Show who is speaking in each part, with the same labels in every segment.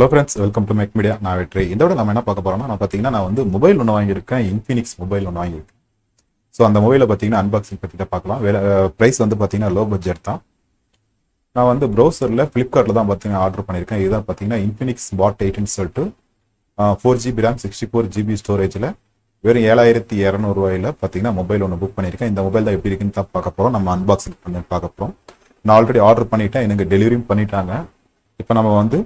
Speaker 1: Hello friends, welcome to Mac Media. நான் வெற்றி. இந்த விட நம்ம என்ன பார்க்க போறோம்னா நான் வந்து மொபைல் ஒன்று வாங்கியிருக்கேன். Infinix மொபைல் ஒன்று வாங்கியிருக்கேன். ஸோ அந்த மொபைலை பார்த்தீங்கன்னா அன்பாக்சிங் பற்றி தான் பார்க்கலாம். ப்ரைஸ் வந்து பார்த்தீங்கன்னா லோ பட்ஜெட் தான். நான் வந்து ப்ரௌசரில் ஃப்ளிப்கார்ட்டில் தான் பார்த்தீங்கன்னா ஆர்டர் பண்ணியிருக்கேன். இதுதான் பார்த்தீங்கன்னா Infinix Bot 8ன்னு சொல்லிட்டு 4GB RAM 64GB ஸ்டோரேஜில் வெறும் 7200 ரூபாயில் பார்த்தீங்கன்னா மொபைல் ஒன்று புக் பண்ணியிருக்கேன். இந்த மொபைல் தான் எப்படி இருக்குன்னு தான் பார்க்க போகிறோம். நம்ம அன்பாக்சிங் பண்ணி பார்க்க போகிறோம். நான் ஆல்ரெடி ஆர்டர் பண்ணிட்டேன், எனக்கு டெலிவரியும் பண்ணிட்டாங்க. இப்போ நம்ம வந்து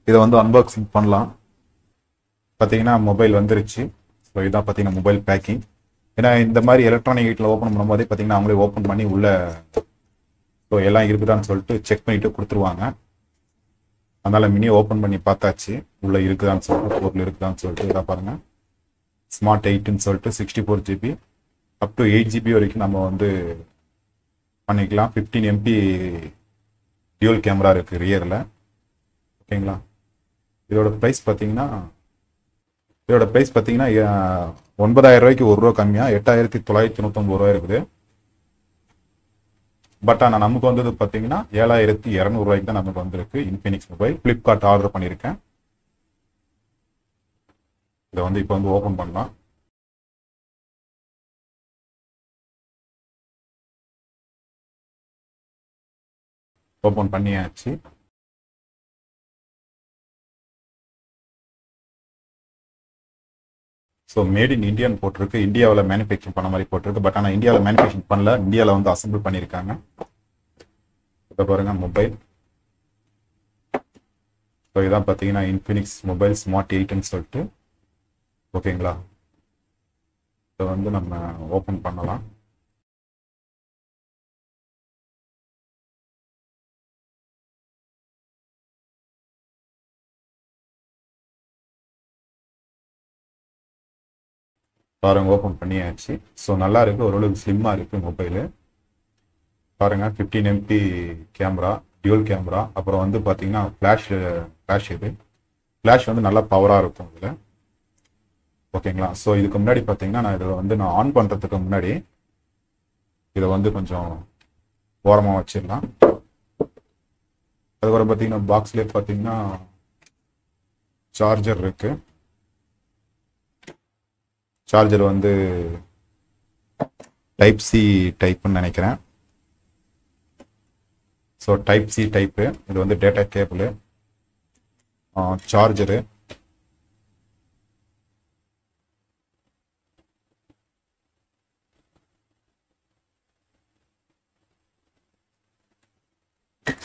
Speaker 1: இதை வந்து அன்பாக்சிங் பண்ணலாம். பார்த்தீங்கன்னா மொபைல் வந்துருச்சு. ஸோ இதான் பார்த்தீங்கன்னா மொபைல் பேக்கிங். ஏன்னா இந்த மாதிரி எலக்ட்ரானிக் வீட்டில் ஓப்பன் பண்ணும்போதே பார்த்தீங்கன்னா அவங்களே ஓப்பன் பண்ணி உள்ள ஸோ எல்லாம் இருக்குதான்னு சொல்லிட்டு செக் பண்ணிட்டு கொடுத்துருவாங்க. அதனால மினி ஓப்பன் பண்ணி பார்த்தாச்சு, உள்ள இருக்குதான்னு சொல்லிட்டு பொருள் இருக்குதான்னு சொல்லிட்டு. இதாக பாருங்க, ஸ்மார்ட் 8ன்னு சொல்லிட்டு 64GB அப் டு 8GB வரைக்கும் நம்ம வந்து பண்ணிக்கலாம். 15MP டியூல் கேமரா இருக்குது ரியரில். ஓகேங்களா. இதோட ப்ரைஸ் பார்த்தீங்கன்னா 9,000 ரூபாய்க்கு ₹1 கம்மியாக 8,999 ரூபாய் இருக்குது. பட் ஆனால் நமக்கு வந்தது பார்த்தீங்கன்னா 7,200 ரூபாய்க்கு தான் நமக்கு வந்திருக்கு. இன்ஃபினிக்ஸ் மொபைல் ஃப்ளிப்கார்ட் ஆர்டர் பண்ணியிருக்கேன். இதை வந்து இப்போ வந்து ஓப்பன் பண்ணலாம். ஓப்பன் பண்ணியாச்சு. ஸோ மேட் இன் இந்தியான்னு போட்டிருக்கு. இந்தியாவில் மேனுஃபேக்சர் பண்ண மாதிரி போட்டிருக்கு. பட் ஆனால் இந்தியாவில் மேனுஃபேக்சர் பண்ணல, இந்தியாவில் வந்து அசம்பிள் பண்ணியிருக்காங்க. இப்போ பாருங்க மொபைல். ஸோ இதான் பார்த்தீங்கன்னா இன்ஃபினிக்ஸ் மொபைல் ஸ்மார்ட் 8ன்னு சொல்லிட்டு. ஓகேங்களா. இதை வந்து நம்ம ஓப்பன் பண்ணலாம். பாருங்க ஓப்பன் பண்ணியாச்சு. ஸோ நல்லா இருக்கு, ஓரளவுக்கு ஸ்லிம்மாக இருக்கு மொபைலு. பாருங்க 15MP கேமரா, டியூல் கேமரா. அப்புறம் வந்து பார்த்தீங்கன்னா ஃப்ளாஷ் இது ஃப்ளாஷ் வந்து நல்லா பவராக இருக்கும் இதில். ஓகேங்களா. ஸோ இதுக்கு முன்னாடி பார்த்தீங்கன்னா நான் ஆன் பண்ணுறதுக்கு முன்னாடி இதை வந்து கொஞ்சம் ஓரமாக வச்சிடலாம். அதுக்கப்புறம் பார்த்தீங்கன்னா பாக்ஸ்லேயே பார்த்தீங்கன்னா சார்ஜர் இருக்கு. சார்ஜர் வந்து டைப் சி டைப்புன்னு நினைக்கிறேன். So type C type. இது வந்து டேட்டா கேபிள், சார்ஜரு.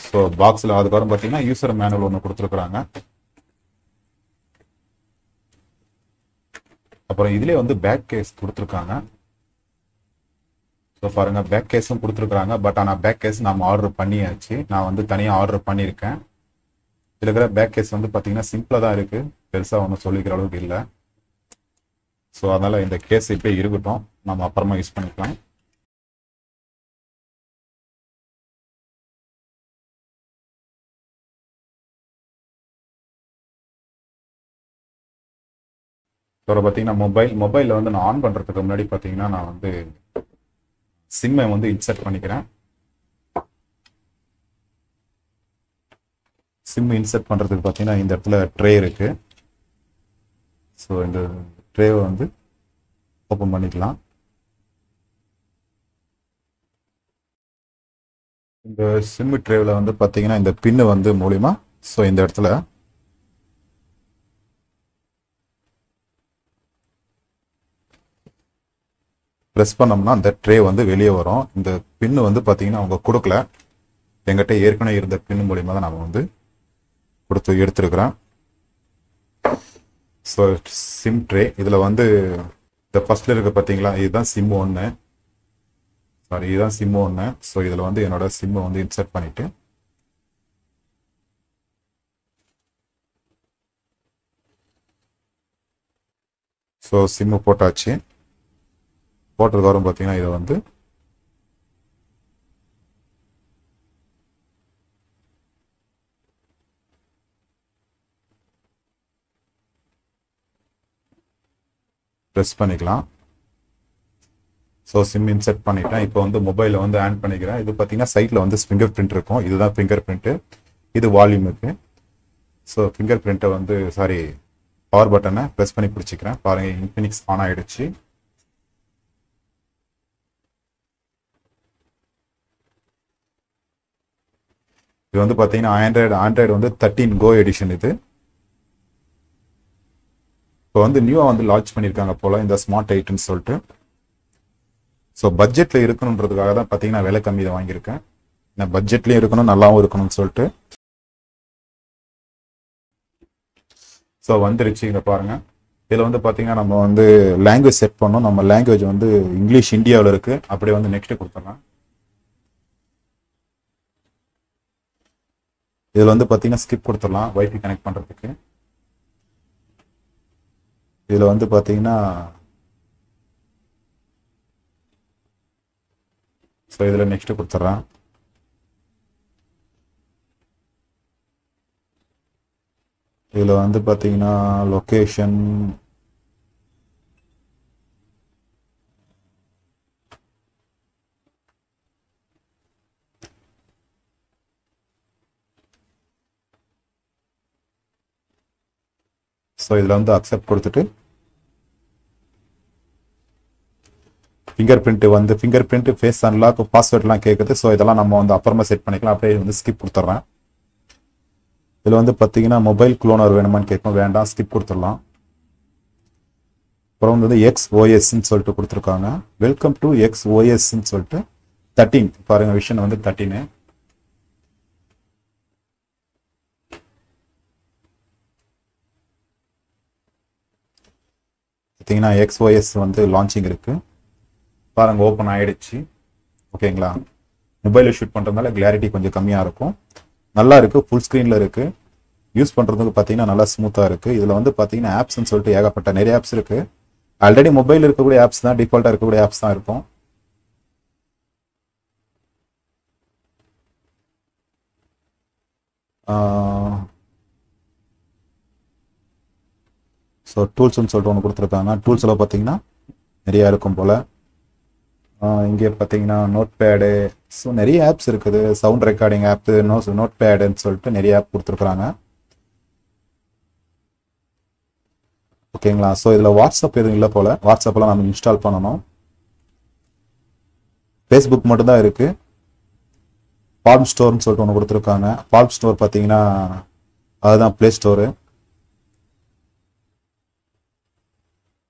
Speaker 1: ஸோ பாக்ஸில் அதுக்கப்புறம் பார்த்தீங்கன்னா யூசர் மேனுவல் ஒன்று கொடுத்துருக்குறாங்க. அப்புறம் இதுலேயே வந்து பேக் கேஸ் கொடுத்துருக்காங்க. ஸோ பாருங்க பேக் கேஸும் கொடுத்துருக்குறாங்க. பட் ஆனால் பேக் கேஸ் நம்ம ஆர்டர் பண்ணியாச்சு. நான் வந்து தனியாக ஆர்டர் பண்ணியிருக்கேன். இதில் இருக்கிற பேக் கேஸ் வந்து பார்த்தீங்கன்னா சிம்பிளாக தான் இருக்குது, பெருசாக ஒன்றும் சொல்லிக்கிற அளவுக்கு இல்லை. ஸோ அதனால் இந்த கேஸ் இப்போ இருக்கட்டும், நம்ம அப்புறமா யூஸ் பண்ணிக்கலாம். அப்புறம் பார்த்தீங்கன்னா மொபைலில் வந்து நான் ஆன் பண்ணுறதுக்கு முன்னாடி பார்த்தீங்கன்னா நான் வந்து சிம்மை வந்து இன்சர்ட் பண்ணிக்கிறேன். சிம் இன்சர்ட் பண்ணுறதுக்கு பார்த்தீங்கன்னா இந்த இடத்துல ட்ரே இருக்கு. ஸோ இந்த ட்ரேவை வந்து ஓப்பன் பண்ணிக்கலாம். இந்த சிம் ட்ரேவில் வந்து பார்த்தீங்கன்னா இந்த பின்னு வந்து மூலிமா ஸோ இந்த இடத்துல ப்ரெஸ் பண்ணோம்னா அந்த ட்ரே வந்து வெளியே வரும். இந்த பின்னு வந்து பார்த்தீங்கன்னா அவங்க கொடுக்கல, எங்கிட்ட ஏற்கனவே இருந்த பின்னு மூலிமா தான் நம்ம வந்து எடுத்துருக்குறேன். ஸோ சிம் ட்ரே இதில் வந்து இந்த ஃபர்ஸ்ட்ல இருக்க பார்த்தீங்களா, இதுதான் சிம் 1. சாரி, இதுதான் சிம் 1. ஸோ இதில் வந்து என்னோட சிம்மை வந்து இன்சர்ட் பண்ணிட்டு ஸோ சிம்மு போட்டாச்சு. போட்டதுக்கு வரும் பார்த்தீங்கன்னா இதை வந்து ப்ரெஸ் பண்ணிக்கலாம். ஸோ சிம் இன்செர்ட் பண்ணிட்டேன். இப்போ வந்து மொபைலில் வந்து ஆன் பண்ணிக்கிறேன். இது பார்த்தீங்கன்னா சைட்டில் வந்து ஃபிங்கர் பிரிண்ட் இருக்கும். இதுதான் ஃபிங்கர் பிரிண்ட்டு. இது வால்யூமுக்கு. ஸோ ஃபிங்கர் பிரிண்ட்டை வந்து பவர் பட்டனை ப்ரெஸ் பண்ணி பிடிச்சிக்கிறேன். பாருங்கள், இன்ஃபினிக்ஸ் ஆன் ஆகிடுச்சு. இது வந்து பார்த்தீங்கன்னா ஆண்ட்ராய்டு வந்து 13 கோ எடிஷன். இது இப்போ வந்து நியூவாக வந்து லான்ச் பண்ணியிருக்காங்க போல் இந்த ஸ்மார்ட் 8ன்னு சொல்லிட்டு. ஸோ பட்ஜெட்டில் இருக்கணுன்றதுக்காக தான் பார்த்தீங்கன்னா விலை கம்மியை வாங்கியிருக்கேன். நான் பட்ஜெட்லேயும் இருக்கணும், நல்லாவும் இருக்கணும்னு சொல்லிட்டு. ஸோ வந்துருச்சு. இங்கே பாருங்கள், இதில் வந்து பார்த்தீங்கன்னா நம்ம வந்து லாங்குவேஜ் செட் பண்ணோம். நம்ம லாங்குவேஜ் வந்து இங்கிலீஷ் இந்தியாவில் இருக்குது. அப்படியே வந்து நெக்ஸ்ட்டு கொடுத்துடலாம். இதில் வந்து பார்த்தீங்கன்னா ஸ்கிப் கொடுத்துடலாம் வைஃபை கனெக்ட் பண்ணுறதுக்கு. இதில் வந்து பார்த்தீங்கன்னா ஸோ இதில் நெக்ஸ்ட்டு கொடுத்துட்றேன். இதில் வந்து பார்த்தீங்கன்னா லொக்கேஷன், ஸோ இதில் வந்து அக்செப்ட் கொடுத்துட்டு ஃபிங்கர் பிரிண்ட் ஃபேஸ் அன்லாக் பாஸ்வேர்ட்லாம் கேட்குது. ஸோ இதெல்லாம் நம்ம வந்து அப்புறமா செட் பண்ணிக்கலாம். அப்படியே வந்து ஸ்கிப் கொடுத்துட்றேன். இதில் வந்து பார்த்தீங்கன்னா மொபைல் குளோனர் வேணுமான்னு கேட்கும், வேண்டாம், ஸ்கிப் கொடுத்துடலாம். அப்புறம் வந்து XOSன்னு சொல்லிட்டு கொடுத்துருக்காங்க. வெல்கம் டு XOSன்னு சொல்லிட்டு 13 பாருங்கள், விஷன் வந்து 13. பார்த்தீங்கன்னா XOS வந்து லான்ச்சிங் இருக்கு பாருங்க, ஓப்பன் ஆயிடுச்சு. ஓகேங்களா, மொபைலில் ஷூட் பண்ணுறதுனால கிளாரிட்டி கொஞ்சம் கம்மியாக இருக்கும். நல்லா இருக்குது, ஃபுல் ஸ்க்ரீனில் இருக்குது. யூஸ் பண்ணுறதுக்கு பார்த்தீங்கன்னா நல்லா ஸ்மூத்தாக இருக்குது. இதில் வந்து பார்த்தீங்கன்னா ஆப்ஸ்ன்னு சொல்லிட்டு ஏகப்பட்ட நிறைய ஆப்ஸ் இருக்குது. ஆல்ரெடி மொபைல் இருக்கக்கூடிய ஆப்ஸ் தான், டிஃபால்ட்டாக இருக்கக்கூடிய ஆப்ஸ் தான் இருக்கும். ஸோ டூல்ஸ்ன்னு சொல்லிட்டு ஒன்று கொடுத்துருக்காங்க. டூல்ஸில் பார்த்தீங்கன்னா நிறையா இருக்கும் போல். இங்கே பார்த்தீங்கன்னா நோட் பேடு, ஸோ நிறைய ஆப்ஸ் இருக்குது. சவுண்ட் ரெக்கார்டிங் ஆப்பு, நோட் பேடுன்னு சொல்லிட்டு நிறைய ஆப் கொடுத்துருக்குறாங்க. ஓகேங்களா, ஸோ இதில் வாட்ஸ்அப் எதுவும் இல்லை போல். வாட்ஸ்அப்பெல்லாம் நம்ம இன்ஸ்டால் பண்ணணும். ஃபேஸ்புக் மட்டும்தான் இருக்குது. பால்ம் ஸ்டோர்னு சொல்லிட்டு ஒன்று கொடுத்துருக்காங்க. பால்ம் ஸ்டோர் பார்த்தீங்கன்னா அதுதான் ப்ளே ஸ்டோரு.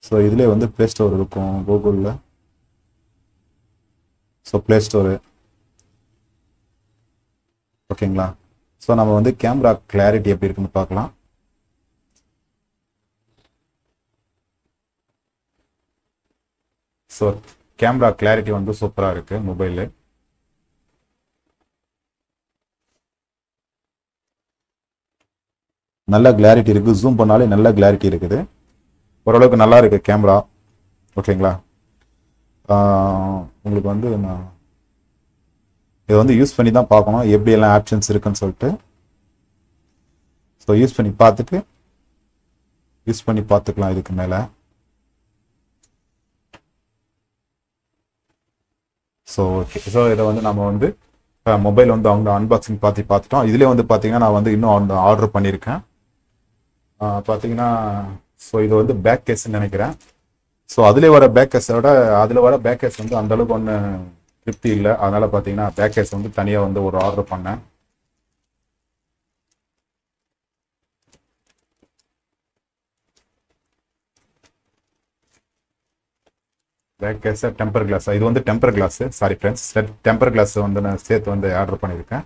Speaker 1: ஸோ இதிலே வந்து ப்ளே ஸ்டோர் இருக்கும் கூகுளில். So play store. ஓகேங்களா, ஸோ நம்ம வந்து கேமரா கிளாரிட்டி எப்படி இருக்குன்னு பார்க்கலாம். ஸோ கேமரா கிளாரிட்டி வந்து சூப்பராக இருக்குது மொபைலு. நல்ல கிளாரிட்டி இருக்குது. ஜூம் பண்ணாலே நல்ல கிளாரிட்டி இருக்குது. ஓரளவுக்கு நல்லா இருக்குது கேமரா. ஓகேங்களா, உங்களுக்கு வந்து நான் இதை வந்து யூஸ் பண்ணி தான் பார்க்கணும் எப்படியெல்லாம் ஆப்ஷன்ஸ் இருக்குன்னு சொல்லிட்டு. ஸோ யூஸ் பண்ணி பார்த்துக்கலாம் இதுக்கு மேலே. ஸோ ஓகே, ஸோ இதை வந்து நம்ம வந்து மொபைல் வந்து அவங்க அன்பாக்சிங் பார்த்துட்டோம். இதுலேயே வந்து பார்த்தீங்கன்னா நான் வந்து இன்னும் ஆர்டர் பண்ணியிருக்கேன். பார்த்தீங்கன்னா ஸோ இது வந்து பேக் கேஸ்ன்னு நினைக்கிறேன். ஸோ அதில் வர பேக் கேஸை விட அதில் வர பேக் கேஸ் வந்து அந்தளவுக்கு ஒன்று திருப்தி இல்லை. அதனால் பார்த்தீங்கன்னா பேக் கேஸ் வந்து தனியாக வந்து ஒரு ஆர்டர் பண்ணேன். பேக் கேஸ் டெம்பர் கிளாஸ், இது வந்து temper glass. Sorry friends, temper glass வந்து நான் சேர்த்து வந்து ஆர்டர் பண்ணியிருக்கேன்.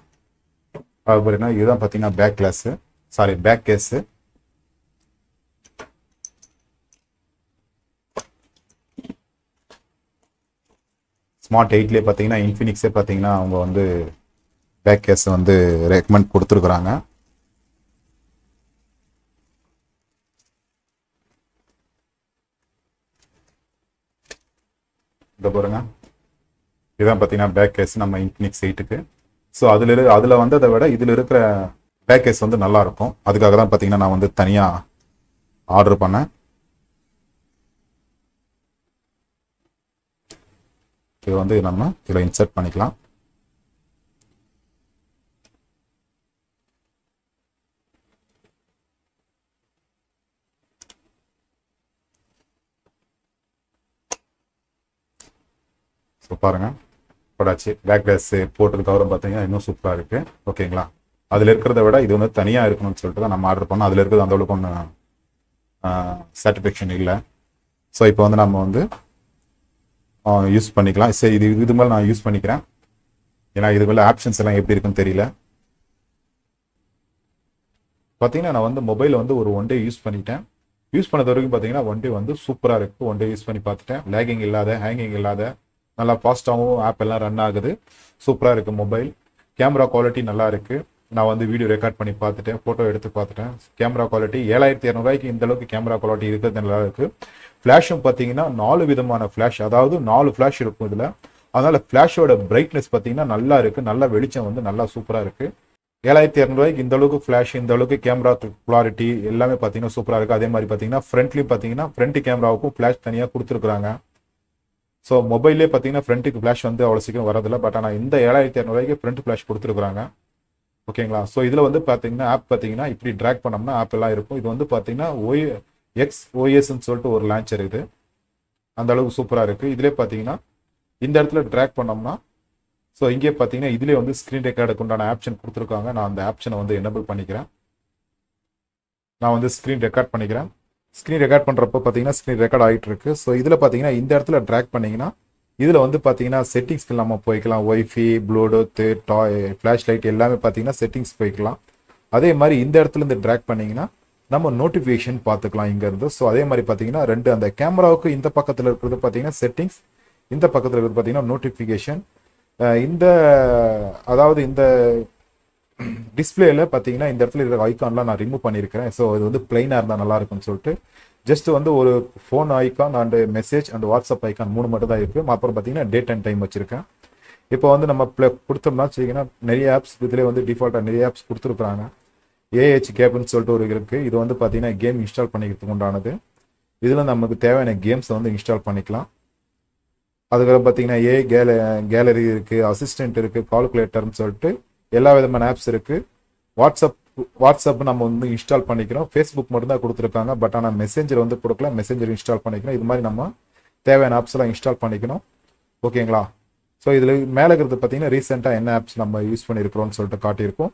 Speaker 1: அது பார்த்தீங்கன்னா இதுதான் பார்த்தீங்கன்னா back glass, sorry back case. Smart 8லேயே பார்த்தீங்கன்னா இன்ஃபினிக்ஸே பார்த்தீங்கன்னா அவங்க வந்து பேக் கேஸ் வந்து ரெக்கமெண்ட் கொடுத்துருக்குறாங்க. இதை பாருங்க, இதுதான் பார்த்தீங்கன்னா பேக் கேஸ் நம்ம இன்ஃபினிக்ஸ் 8க்கு. ஸோ அதில் வந்ததை விட இதில் இருக்கிற பேக் கேஸ் வந்து நல்லா இருக்கும். அதுக்காக தான் பார்த்தீங்கன்னா நான் வந்து தனியாக ஆர்டர் பண்ணேன். இது வந்து நம்ம இதில் இன்சர்ட் பண்ணிக்கலாம். ஸோ பாருங்க போடாச்சு. பேக் கிளாஸ் போட்டது கவரும் பார்த்தீங்கன்னா இன்னும் சூப்பராக இருக்கு. ஓகேங்களா, அதில் இருக்கிறத விட இது வந்து தனியாக இருக்கணும்னு சொல்லிட்டு தான் நம்ம ஆர்டர் பண்ணோம். அதில் இருக்கிறது அந்த அளவுக்கு ஒன்றும் சாட்டிஸ்ஃபேக்ஷன் இல்லை. ஸோ இப்போ வந்து நம்ம வந்து யூஸ் பண்ணிக்கலாம். சரி, இது மேலே நான் யூஸ் பண்ணிக்கிறேன். ஏன்னா இது மேலே ஆப்ஷன்ஸ் எல்லாம் எப்படி இருக்குன்னு தெரியல. பார்த்தீங்கன்னா நான் வந்து மொபைலை வந்து ஒரு 1 day யூஸ் பண்ணிட்டேன். யூஸ் பண்ணது வரைக்கும் பார்த்தீங்கன்னா 1 day வந்து சூப்பராக இருக்குது. 1 day யூஸ் பண்ணி பார்த்துட்டேன். லேகிங் இல்லாத, ஹேங்கிங் இல்லாத, நல்லா ஃபாஸ்ட்டாகவும் ஆப் எல்லாம் ரன் ஆகுது. சூப்பராக இருக்குது மொபைல். கேமரா குவாலிட்டி நல்லா இருக்குது. நான் வந்து வீடியோ ரெக்கார்ட் பண்ணி பார்த்துட்டேன், ஃபோட்டோ எடுத்து பார்த்துட்டேன். கேமரா குவாலிட்டி 7200 இந்த அளவுக்கு கேமரா குவாலிட்டி இருக்கிறது நல்லா இருக்குது. ஃப்ளாஷும் பார்த்தீங்கன்னா 4 விதமான ஃப்ளாஷ், அதாவது 4 ஃப்ளாஷ் இருக்கும் இதில். அதனால ஃப்ளாஷோட பிரைட்னஸ் பார்த்தீங்கன்னா நல்லா இருக்குது. நல்லா வெளிச்சம் வந்து நல்லா சூப்பராக இருக்குது. 7200 இந்த அளவுக்கு ஃப்ளாஷ், இந்த அளவுக்கு கேமரா கிளாரிட்டி எல்லாமே பார்த்தீங்கன்னா சூப்பராக இருக்குது. அதே மாதிரி பார்த்தீங்கன்னா ஃப்ரண்ட்லேயும் பார்த்தீங்கன்னா ஃப்ரண்ட் கேமராவுக்கும் ஃப்ளாஷ் தனியாக கொடுத்துருக்குறாங்க. ஸோ மொபைல்லே பார்த்தீங்கன்னா ஃப்ரண்ட்டுக்கு ஃப்ளாஷ் வந்து அவ்வளோ சீக்கிரம் வரதில்லை. பட் ஆனால் இந்த 7200 ஃப்ரண்ட் ஃப்ளாஷ் கொடுத்துருக்குறாங்க. ஓகேங்களா, ஸோ இதில் வந்து பார்த்தீங்கன்னா ஆப் பார்த்தீங்கன்னா இப்படி ட்ராக் பண்ணோம்னா ஆப் எல்லாம் இருக்கும். இது வந்து பார்த்தீங்கன்னா XOSன்னு சொல்லிட்டு ஒரு லான்ச்சர் இது. அந்த அளவுக்கு சூப்பராக இருக்குது. இதிலே பார்த்தீங்கன்னா இந்த இடத்துல ட்ராக் பண்ணோம்னா ஸோ இங்கே பார்த்தீங்கன்னா இதிலே வந்து ஸ்க்ரீன் ரெக்கார்டுக்கு உண்டான ஆப்ஷன் கொடுத்துருக்காங்க. நான் அந்த ஆப்ஷனை வந்து எனேபிள் பண்ணிக்கிறேன். நான் வந்து ஸ்க்ரீன் ரெக்கார்ட் பண்ணிக்கிறேன். ஸ்க்ரீன் ரெக்கார்ட் பண்ணுறப்போ பார்த்தீங்கன்னா ஸ்க்ரீன் ரெக்கார்ட் ஆகிட்டு இருக்கு. ஸோ இதில் பார்த்தீங்கன்னா இந்த இடத்துல ட்ராக் பண்ணிங்கன்னா இதில் வந்து பார்த்தீங்கன்னா செட்டிங்ஸ்க்கு நம்ம போய்க்கலாம். ஒய்ஃபை, ப்ளூடூத், ஃப்ளாஷ் லைட் எல்லாமே பார்த்தீங்கன்னா செட்டிங்ஸ் போய்க்கலாம். அதே மாதிரி இந்த இடத்துல இருந்து ட்ராக் பண்ணிங்கன்னா நம்ம நோட்டிஃபிகேஷன் பார்த்துக்கலாம் இங்கேருந்து. ஸோ அதே மாதிரி பார்த்தீங்கன்னா அந்த கேமராவுக்கு இந்த பக்கத்தில் இருக்கிறது பார்த்தீங்கன்னா செட்டிங்ஸ், இந்த பக்கத்தில் இருக்கிறது பார்த்தீங்கன்னா நோட்டிஃபிகேஷன். அதாவது இந்த டிஸ்பிளேல பார்த்தீங்கன்னா இந்த இடத்துல இருக்கிற ஐக்கான்லாம் நான் ரிமூவ் பண்ணியிருக்கிறேன். ஸோ இது வந்து பிளைனாக இருந்தால் நல்லா இருக்கும்னு சொல்லிட்டு ஜஸ்ட் வந்து ஒரு phone icon and message and WhatsApp icon 3 மட்டும் தான் இருக்குது. அப்புறம் பார்த்தீங்கன்னா டேட் அண்ட் டைம் வச்சிருக்கேன். இப்போ வந்து நம்ம கொடுத்தோம்னா வச்சிங்கன்னா நிறைய ஆப்ஸ் இதிலே வந்து டிஃபால்ட்டாக நிறைய ஆப்ஸ் கொடுத்துருக்குறாங்க. ஏஹெச் கேப்னு சொல்லிட்டு ஒரு இருக்குது. இது வந்து பார்த்தீங்கன்னா கேம் இன்ஸ்டால் பண்ணிக்கிறதுக்கு உண்டானது. இதில் நமக்கு தேவையான கேம்ஸை வந்து இன்ஸ்டால் பண்ணிக்கலாம். அதுக்கப்புறம் பார்த்தீங்கன்னா கேலரி இருக்குது, அசிஸ்டன்ட் இருக்குது, கால்குலேட்டர்னு சொல்லிட்டு எல்லா விதமான ஆப்ஸ் இருக்குது. வாட்ஸ்அப் நம்ம வந்து இன்ஸ்டால் பண்ணிக்கிறோம். ஃபேஸ்புக் மட்டும் தான் கொடுத்துருக்காங்க. பட் ஆனால் மெசேஞ்சர் வந்து கொடுக்கல. மெசேஞ்சர் இன்ஸ்டால் பண்ணிக்கணும். இது மாதிரி நம்ம தேவையான ஆப்ஸ் எல்லாம் இன்ஸ்டால் பண்ணிக்கணும். ஓகேங்களா, ஸோ இதில் மேலே இருக்கிறது பார்த்தீங்கன்னா ரீசெண்டாக என்ன ஆப்ஸ் நம்ம யூஸ் பண்ணியிருக்கிறோம்னு சொல்லிட்டு காட்டியிருக்கோம்.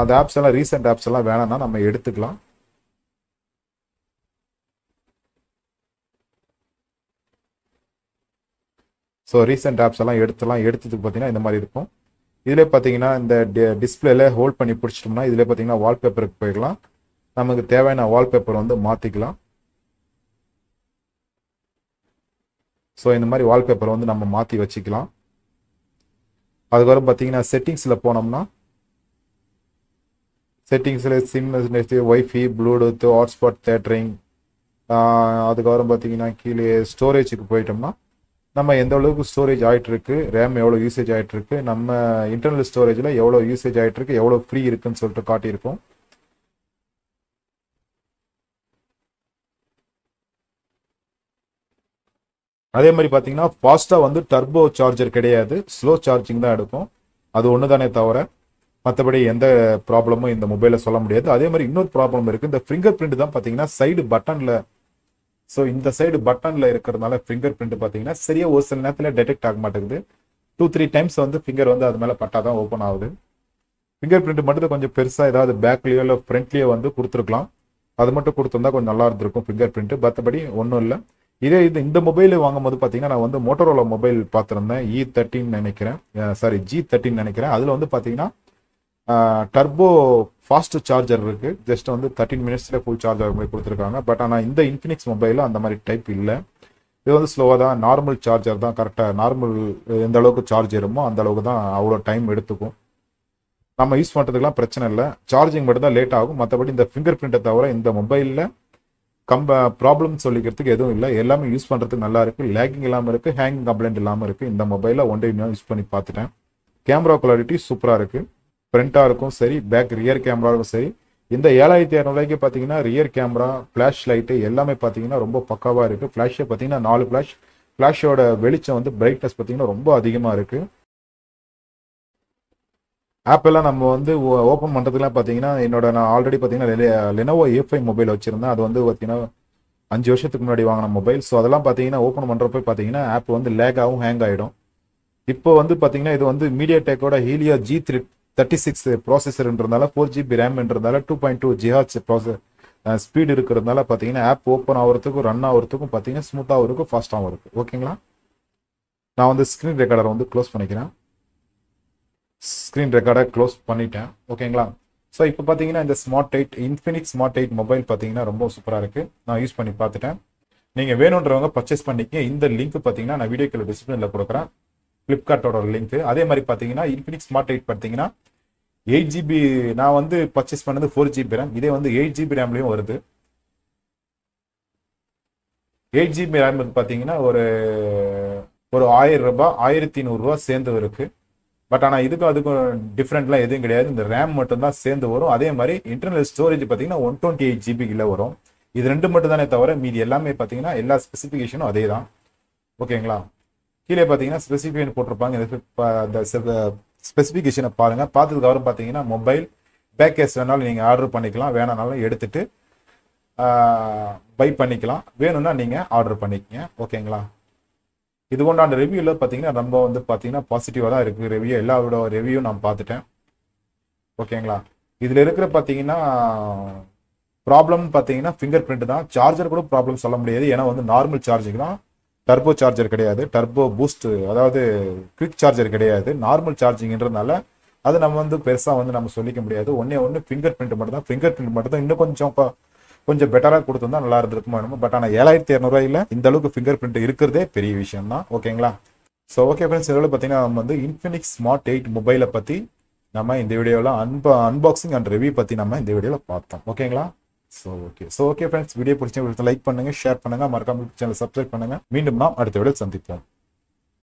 Speaker 1: அந்த ஆப்ஸ் எல்லாம் ரீசெண்ட் ஆப்ஸ் எல்லாம் வேணாம்னா நம்ம எடுத்துக்கலாம். ஸோ ரீசெண்ட் ஆப்ஸ் எல்லாம் எடுத்ததுக்கு பார்த்தீங்கன்னா இந்த மாதிரி இருக்கும். இதில் பார்த்தீங்கன்னா இந்த டிஸ்பிளேல ஹோல்ட் பண்ணி பிடிச்சிட்டோம்னா இதில் பார்த்தீங்கன்னா வால்பேப்பருக்கு போய்க்கலாம். நமக்கு தேவையான வால்பேப்பர் வந்து மாற்றிக்கலாம். ஸோ இந்த மாதிரி வால்பேப்பரை வந்து நம்ம மாற்றி வச்சுக்கலாம். அதுக்கப்புறம் பார்த்தீங்கன்னா செட்டிங்ஸில் போனோம்னா செட்டிங்ஸில் சிம், ஒய்ஃபை, ப்ளூடூத், ஹாட்ஸ்பாட், தேட்டரிங், அதுக்கப்புறம் பார்த்தீங்கன்னா கீழே ஸ்டோரேஜுக்கு போயிட்டோம்னா நம்ம எந்த அளவுக்கு ஸ்டோரேஜ் ஆகிட்டு இருக்கு, ரேம் எவ்வளோ யூசேஜ் ஆகிட்டு இருக்கு, நம்ம இன்டர்னல் ஸ்டோரேஜில் எவ்வளோ யூசேஜ் ஆகிட்டு இருக்கு, எவ்வளோ ஃப்ரீ இருக்குன்னு சொல்லிட்டு காட்டியிருக்கோம். அதே மாதிரி பார்த்தீங்கன்னா ஃபாஸ்ட்டாக வந்து டர்போ சார்ஜர் கிடையாது, ஸ்லோ சார்ஜிங் தான் எடுக்கும். அது ஒன்று தானே தவிர மற்றபடி எந்த ப்ராப்ளமும் இந்த மொபைலில் சொல்ல முடியாது. அதே மாதிரி இன்னொரு ப்ராப்ளம் இருக்குது. இந்த ஃபிங்கர் பிரிண்ட் தான் பார்த்தீங்கன்னா சைடு பட்டனில், ஸோ இந்த சைடு பட்டனில் இருக்கிறதுனால ஃபிங்கர் பிரிண்ட் பார்த்தீங்கன்னா சரியாக ஒரு சில நேரத்தில் டிடெக்ட் ஆக மாட்டேங்குது. 2-3 டைம்ஸ் வந்து ஃபிங்கர் வந்து அது மேலே பட்டா தான் ஓப்பன் ஆகுது. ஃபிங்கர் பிரிண்ட் மட்டும் கொஞ்சம் பெருசாக ஏதாவது பேக்லேயோ இல்லை ஃப்ரண்ட்லேயோ வந்து கொடுத்துருக்கலாம். அது மட்டும் கொடுத்துருந்தா கொஞ்சம் நல்லா இருந்திருக்கும் ஃபிங்கர் பிரிண்ட். மற்றபடி ஒன்றும் இல்லை. இந்த மொபைல் வாங்கும்போது பார்த்தீங்கன்னா நான் வந்து மோட்டோரோலா மொபைல் பார்த்துருந்தேன். E13 நினைக்கிறேன், G13 நினைக்கிறேன். அதில் வந்து பார்த்தீங்கன்னா டர்போ ஃபாஸ்ட் சார்ஜர் இருக்குது. ஜஸ்ட் வந்து 13 மினிட்ஸில் ஃபுல் சார்ஜ் ஆகிற மாதிரி கொடுத்துருக்காங்க. பட் ஆனால் இந்த இன்ஃபினிக்ஸ் மொபைலில் அந்த மாதிரி டைப் இல்லை. இது வந்து ஸ்லோவாக தான், நார்மல் சார்ஜர் தான். கரெக்டாக நார்மல் எந்த அளவுக்கு சார்ஜ் ஏறுமோ அந்த அளவுக்கு தான் அவ்வளோ டைம் எடுத்துக்கும். நம்ம யூஸ் பண்ணுறதுக்குலாம் பிரச்சனை இல்லை. சார்ஜிங் மட்டும் தான் லேட் ஆகும். மற்றபடி இந்த ஃபிங்கர் பிரிண்ட்டை தவிர இந்த மொபைலில் ப்ராப்ளம் சொல்லிக்கிறதுக்கு எதுவும் இல்லை. எல்லாமே யூஸ் பண்ணுறதுக்கு நல்லா இருக்குது. லேகிங் இல்லாமல் இருக்குது, ஹேங்கிங் கம்ப்ளைண்ட் இல்லாமல் இருக்குது. இந்த மொபைலில் 1 day யூஸ் பண்ணி பார்த்துட்டேன். கேமரா குவாலிட்டி சூப்பராக இருக்குது. ஃப்ரண்ட்டாக இருக்கும் சரி, பேக் ரியர் கேமராவும் சரி. இந்த 7600 பார்த்தீங்கன்னா ரியர் கேமரா, ஃப்ளாஷ் லைட்டு எல்லாமே பார்த்தீங்கன்னா ரொம்ப பக்காவாக இருக்குது. ஃப்ளாஷே பார்த்தீங்கன்னா 4 ஃப்ளாஷோட வெளிச்சம் வந்து பிரைட்னஸ் பார்த்தீங்கன்னா ரொம்ப அதிகமாக இருக்குது. ஆப் எல்லாம் நம்ம வந்து ஓப்பன் பண்ணுறதுக்குலாம் பார்த்தீங்கன்னா நான் ஆல்ரெடி பார்த்தீங்கன்னா லெனோவோ A5 மொபைல் வச்சுருந்தேன். அது வந்து பார்த்தீங்கன்னா 5 வருஷத்துக்கு முன்னாடி வாங்கின மொபைல். ஸோ அதெல்லாம் பார்த்தீங்கன்னா ஓப்பன் பண்ணுறப்ப பார்த்தீங்கன்னா ஆப் வந்து லேக் ஆகும், ஹேங் ஆகிடும். இப்போ வந்து பார்த்தீங்கன்னா இது வந்து மீடியாடெக்கோட ஹீலியோ G36 ப்ராசஸர்ன்றதால 4 GB ரேம்ன்றதால 2.2 GHz ப்ராசஸ் ஸ்பீடு இருக்கிறதுனால பார்த்தீங்கன்னா ஆப் ஓப்பன் ஆகிறதுக்கும் ரன் ஆகிறதுக்கும் பார்த்தீங்கன்னா ஸ்மூத்தாகவும் இருக்கும் ஃபாஸ்ட்டாகவும் இருக்குது. ஓகேங்களா? நான் வந்து ஸ்க்ரீன் ரெக்கார்டரை வந்து க்ளோஸ் பண்ணிக்கிறேன். ஸ்க்ரீன் ரெக்கார்டர் க்ளோஸ் பண்ணிட்டேன். ஓகேங்களா? ஸோ இப்போ பார்த்தீங்கன்னா இந்த ஸ்மார்ட் 8 இன்ஃபினிக்ஸ் ஸ்மார்ட் 8 மொபைல் பார்த்தீங்கன்னா ரொம்ப சூப்பராக இருக்குது. நான் யூஸ் பண்ணி பார்த்துட்டேன். நீங்கள் வேணுன்றவங்க பர்ச்சேஸ் பண்ணிக்க. இந்த லிங்க் பார்த்தீங்கன்னா நான் வீடியோக்குள்ள டிஸ்கிரிப்ஷனில் கொடுக்குறேன், ஃப்ளிப்கார்ட்டோட லிங்க். அதே மாதிரி பார்த்தீங்கன்னா இன்ஃபினிக்ஸ் ஸ்மார்ட் 8 பார்த்தீங்கன்னா 8 GB, நான் வந்து பர்ச்சேஸ் பண்ணது 4 GB ரேம். இதே வந்து 8 GB ரேம்லையும் வருது. 8 GB ரேம் பார்த்தீங்கன்னா ஒரு 1000 ரூபாய் 1100 ரூபா சேர்ந்து இருக்கு. பட் ஆனால் இதுக்கும் அதுக்கும் டிஃப்ரெண்ட்லாம் எதுவும் கிடையாது. இந்த ரேம் மட்டும் தான் சேர்ந்து வரும். அதே மாதிரி இன்டர்னல் ஸ்டோரேஜ் பார்த்தீங்கன்னா 128 GB வரும். இது ரெண்டு மட்டும் தானே தவிர மீதி எல்லாமே பார்த்தீங்கன்னா எல்லா ஸ்பெசிஃபிகேஷனும் அதே தான். ஓகேங்களா? கீழே பார்த்தீங்கன்னா ஸ்பெசிஃபிகேஷன் போட்டிருப்பாங்க. இந்த ஸ்பெசிஃபிகேஷனை பாருங்க. பார்த்ததுக்கு அப்புறம் பார்த்தீங்கன்னா மொபைல் பேக் கேஸ் வேணாலும் நீங்கள் ஆர்டர் பண்ணிக்கலாம், வேணாலும் எடுத்துட்டு பை பண்ணிக்கலாம். வேணும்னா நீங்கள் ஆர்டர் பண்ணிக்கங்க. ஓகேங்களா? இது கொண்டாண்ட ரிவ்யூவில் பார்த்தீங்கன்னா நம்ம வந்து பார்த்தீங்கன்னா பாசிட்டிவாக தான் இருக்குது ரிவ்யூ. எல்லாரோட ரிவ்யூ நான் பார்த்துட்டேன். ஓகேங்களா? இதில் இருக்கிற பார்த்தீங்கன்னா ப்ராப்ளம் பார்த்தீங்கன்னா ஃபிங்கர் பிரிண்ட் தான். சார்ஜர் கூட ப்ராப்ளம் சொல்ல முடியாது. ஏன்னா வந்து நார்மல் சார்ஜிங் தான், டர்போ சார்ஜர் கிடையாது, டர்போ பூஸ்ட் அதாவது குவிக் சார்ஜர் கிடையாது, நார்மல் சார்ஜிங்ன்றதுனால அது நம்ம வந்து பெருசாக வந்து நம்ம சொல்லிக்க முடியாது. ஒன்று ஃபிங்கர் பிரிண்ட் மட்டும் தான். ஃபிங்கர் பிரிண்ட் மட்டும் தான் இன்னும் கொஞ்சம் பெட்டராக கொடுத்துருந்தா நல்லா இருந்திருக்குமா. பட் ஆனால் 7200 இந்த அளவுக்கு ஃபிங்கர் பிரிண்ட் இருக்கிறதே பெரிய விஷயம் தான். ஓகேங்களா? ஸோ ஓகே ஃப்ரெண்ட்ஸ், இதில் பார்த்தீங்கன்னா நம்ம வந்து இன்ஃபினிக்ஸ் ஸ்மார்ட் 8 மொபைலை பற்றி நம்ம இந்த வீடியோவில் அன்பாக்சிங் அண்ட் ரிவ்யூ பற்றி நம்ம இந்த வீடியோவில் பார்த்தோம். ஓகேங்களா? ஸோ ஓகே ஃப்ரெண்ட்ஸ், வீடியோ பிடிச்ச லைக் பண்ணுங்க, ஷேர் பண்ணுங்க, மறக்காம சேனல் சப்ஸ்கிரைப் பண்ணுங்க. மீண்டும் நாம் அடுத்த வீடியோ சந்திப்போம்.